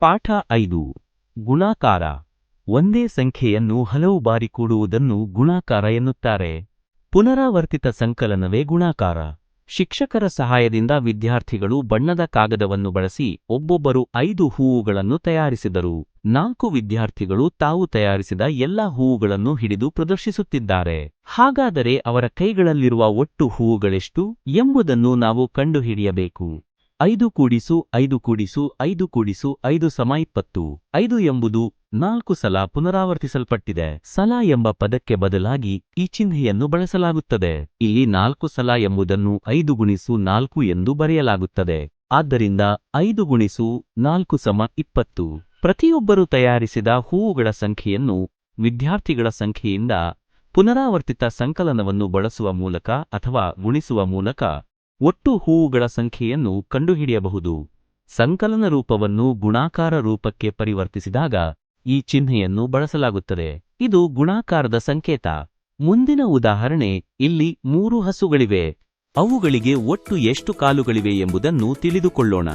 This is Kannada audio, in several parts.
ಪಾಠ 5 ಗುಣಾಕಾರ. ಒಂದೇ ಸಂಖ್ಯೆಯನ್ನು ಹಲವು ಬಾರಿ ಕೂಡುವುದನ್ನು ಗುಣಾಕಾರ ಎನ್ನುತ್ತಾರೆ. ಪುನರಾವರ್ತಿತ ಸಂಕಲನವೇ ಗುಣಾಕಾರ. ಶಿಕ್ಷಕರ ಸಹಾಯದಿಂದ ವಿದ್ಯಾರ್ಥಿಗಳು ಬಣ್ಣದ ಕಾಗದವನ್ನು ಬಳಸಿ ಒಬ್ಬೊಬ್ಬರು 5 ಹೂವುಗಳನ್ನು ತಯಾರಿಸಿದರು. 4 ವಿದ್ಯಾರ್ಥಿಗಳು ತಾವು ತಯಾರಿಸಿದ ಎಲ್ಲ ಹೂವುಗಳನ್ನು ಹಿಡಿದು ಪ್ರದರ್ಶಿಸುತ್ತಿದ್ದಾರೆ. ಹಾಗಾದರೆ ಅವರ ಕೈಗಳಲ್ಲಿರುವ ಒಟ್ಟು ಹೂವುಗಳೆಷ್ಟು ಎಂಬುದನ್ನು ನಾವು ಕಂಡುಹಿಡಿಯಬೇಕು. 5 ಕೂಡಿಸು 5 ಕೂಡಿಸು 5 ಕೂಡಿಸು 5 = 20. 5 ಎಂಬುದು 4 ಸಲ ಪುನರಾವರ್ತಿಸಲ್ಪಟ್ಟಿದೆ. ಸಲ ಎಂಬ ಪದಕ್ಕೆ ಬದಲಾಗಿ ಈ ಚಿಹ್ನೆಯನ್ನು ಬಳಸಲಾಗುತ್ತದೆ. ಇಲ್ಲಿ 4 ಸಲ ಎಂಬುದನ್ನು 5 × 4 ಎಂದು ಬರೆಯಲಾಗುತ್ತದೆ. ಆದ್ದರಿಂದ 5 × 4 = 20. ಪ್ರತಿಯೊಬ್ಬರು ತಯಾರಿಸಿದ ಹೂವುಗಳ ಸಂಖ್ಯೆಯನ್ನು ವಿದ್ಯಾರ್ಥಿಗಳ ಸಂಖ್ಯೆಯಿಂದ ಪುನರಾವರ್ತಿತ ಸಂಕಲನವನ್ನು ಬಳಸುವ ಮೂಲಕ ಅಥವಾ ಗುಣಿಸುವ ಮೂಲಕ ಒಟ್ಟು ಹೂವುಗಳ ಸಂಖ್ಯೆಯನ್ನು ಕಂಡುಹಿಡಿಯಬಹುದು. ಸಂಕಲನ ರೂಪವನ್ನು ಗುಣಾಕಾರ ರೂಪಕ್ಕೆ ಪರಿವರ್ತಿಸಿದಾಗ ಈ ಚಿಹ್ನೆಯನ್ನು ಬಳಸಲಾಗುತ್ತದೆ. ಇದು ಗುಣಾಕಾರದ ಸಂಕೇತ. ಮುಂದಿನ ಉದಾಹರಣೆ. ಇಲ್ಲಿ 3 ಹಸುಗಳಿವೆ. ಅವುಗಳಿಗೆ ಒಟ್ಟು ಎಷ್ಟು ಕಾಲುಗಳಿವೆ ಎಂಬುದನ್ನು ತಿಳಿದುಕೊಳ್ಳೋಣ.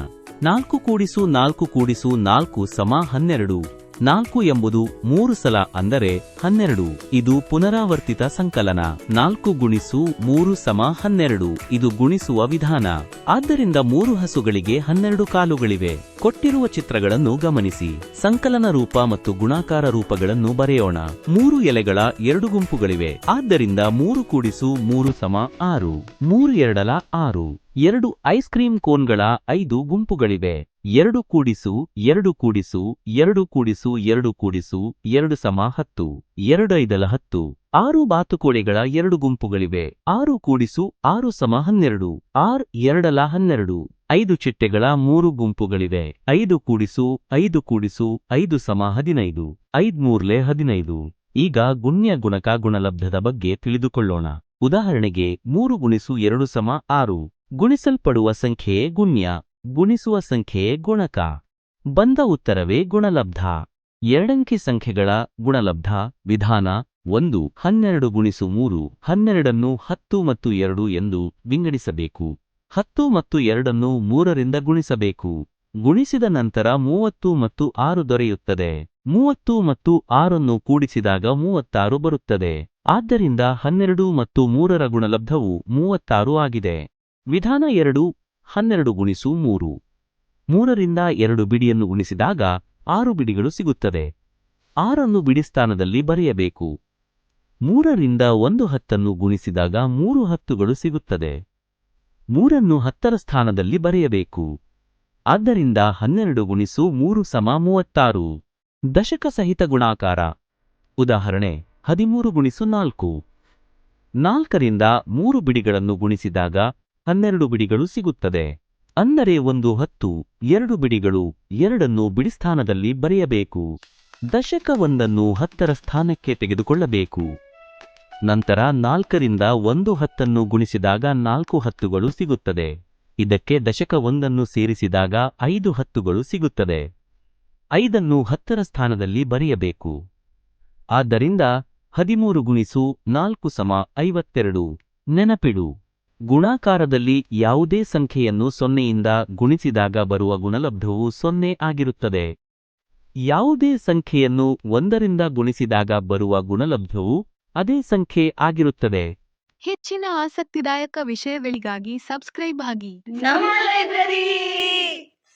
4 ಕೂಡಿಸು 4 ಕೂಡಿಸು 4 = 12. 4 ಎಂಬುದು 3 ಸಲ ಅಂದರೆ 12. ಇದು ಪುನರಾವರ್ತಿತ ಸಂಕಲನ. 4 × 3 = 12. ಇದು ಗುಣಿಸುವ ವಿಧಾನ. ಆದ್ದರಿಂದ 3 ಹಸುಗಳಿಗೆ 12 ಕಾಲುಗಳಿವೆ. ಕೊಟ್ಟಿರುವ ಚಿತ್ರಗಳನ್ನು ಗಮನಿಸಿ. ಸಂಕಲನ ರೂಪ ಮತ್ತು ಗುಣಾಕಾರ ರೂಪಗಳನ್ನು ಬರೆಯೋಣ. 3 ಎಲೆಗಳ 2 ಗುಂಪುಗಳಿವೆ. ಆದ್ದರಿಂದ 3 ಕೂಡಿಸು 3 = 6. 3 2 6. 2 ಐಸ್ ಕ್ರೀಂ ಕೋನ್ಗಳ 5 ಗುಂಪುಗಳಿವೆ. 2 ಕೂಡಿಸು 2 ಕೂಡಿಸು 2 ಕೂಡಿಸು 2 ಕೂಡಿಸು 2 = 10. 2 5 10. 6 ಬಾತುಕೋಳಿಗಳ 2 ಗುಂಪುಗಳಿವೆ. 6 ಕೂಡಿಸು 6 = 12. 6 2 12. 5 ಚಿಟ್ಟೆಗಳ 3 ಗುಂಪುಗಳಿವೆ. 5 ಕೂಡಿಸು 5 ಕೂಡಿಸು 5 = 15. 5 3 15. ಈಗ ಗುಣ್ಯ ಗುಣಕ ಗುಣಲಬ್ಧದ ಬಗ್ಗೆ ತಿಳಿದುಕೊಳ್ಳೋಣ. ಉದಾಹರಣೆಗೆ 3 × 2 = 6. ಗುಣಿಸಲ್ಪಡುವ ಸಂಖ್ಯೆಯೇ ಗುಣ್ಯ, ಗುಣಿಸುವ ಸಂಖ್ಯೆಯೇ ಗುಣಕ. ಬಂದ ಉತ್ತರವೇ ಗುಣಲಬ್ಧ. ಎರಡಂಕಿ ಸಂಖ್ಯೆಗಳ ಗುಣಲಬ್ಧ ವಿಧಾನ. 1. 12 × 3. 12ಅನ್ನು 10 ಮತ್ತು 2 ಎಂದು ವಿಂಗಡಿಸಬೇಕು. 10 ಮತ್ತು 2ಅನ್ನು 3ರಿಂದ ಗುಣಿಸಬೇಕು. ಗುಣಿಸಿದ ನಂತರ 30 ಮತ್ತು 6 ದೊರೆಯುತ್ತದೆ. 30 ಮತ್ತು 6ಅನ್ನು ಕೂಡಿಸಿದಾಗ 36 ಬರುತ್ತದೆ. ಆದ್ದರಿಂದ 12 ಮತ್ತು 3ರ ಗುಣಲಬ್ಧವು 36 ಆಗಿದೆ. ವಿಧಾನ 2. 12 × 3. 3ರಿಂದ 2 ಬಿಡಿಯನ್ನು ಗುಣಿಸಿದಾಗ 6 ಬಿಡಿಗಳು ಸಿಗುತ್ತದೆ. 6ಅನ್ನು ಬಿಡಿಸ್ಥಾನದಲ್ಲಿ ಬರೆಯಬೇಕು. 3ರಿಂದ 1 10ಅನ್ನು ಗುಣಿಸಿದಾಗ 3 10ಗಳು ಸಿಗುತ್ತದೆ. 3ಅನ್ನು 10ರ ಸ್ಥಾನದಲ್ಲಿ ಬರೆಯಬೇಕು. ಆದ್ದರಿಂದ 12 × 3 = 36. ದಶಕ ಸಹಿತ ಗುಣಾಕಾರ. ಉದಾಹರಣೆ 13 × 4. 4ರಿಂದ 3 ಬಿಡಿಗಳನ್ನು ಗುಣಿಸಿದಾಗ 12 ಬಿಡಿಗಳು ಸಿಗುತ್ತದೆ. ಅಂದರೆ 1 10. 2 ಬಿಡಿಗಳು. 2ಅನ್ನು ಬಿಡಿಸ್ಥಾನದಲ್ಲಿ ಬರೆಯಬೇಕು. ದಶಕ 1ಅನ್ನು 10ರ ಸ್ಥಾನಕ್ಕೆ ತೆಗೆದುಕೊಳ್ಳಬೇಕು. ನಂತರ 4ರಿಂದ 1 10ಅನ್ನು ಗುಣಿಸಿದಾಗ 4 10ಗಳು ಸಿಗುತ್ತದೆ. ಇದಕ್ಕೆ ದಶಕ 1ಅನ್ನು ಸೇರಿಸಿದಾಗ 5 10ಗಳು ಸಿಗುತ್ತದೆ. 5ಅನ್ನು 10ರ ಸ್ಥಾನದಲ್ಲಿ ಬರೆಯಬೇಕು. ಆದ್ದರಿಂದ 13 × 4 = 52. ನೆನಪಿಡು. ಗುಣಾಕಾರದಲ್ಲಿ ಯಾವುದೇ ಸಂಖ್ಯೆಯನ್ನು 0ಯಿಂದ ಗುಣಿಸಿದಾಗ ಬರುವ ಗುಣಲಬ್ಧವು 0 ಆಗಿರುತ್ತದೆ. ಯಾವುದೇ ಸಂಖ್ಯೆಯನ್ನು 1ರಿಂದ ಗುಣಿಸಿದಾಗ ಬರುವ ಗುಣಲಬ್ಧವು ಅದೇ ಸಂಖ್ಯೆ ಆಗಿರುತ್ತದೆ. ಹೆಚ್ಚಿನ ಆಸಕ್ತಿದಾಯಕ ವಿಷಯಗಳಿಗಾಗಿ ಸಬ್ಸ್ಕ್ರೈಬ್ ಆಗಿ ನಮ್ಮ ಲೈಬ್ರರಿ.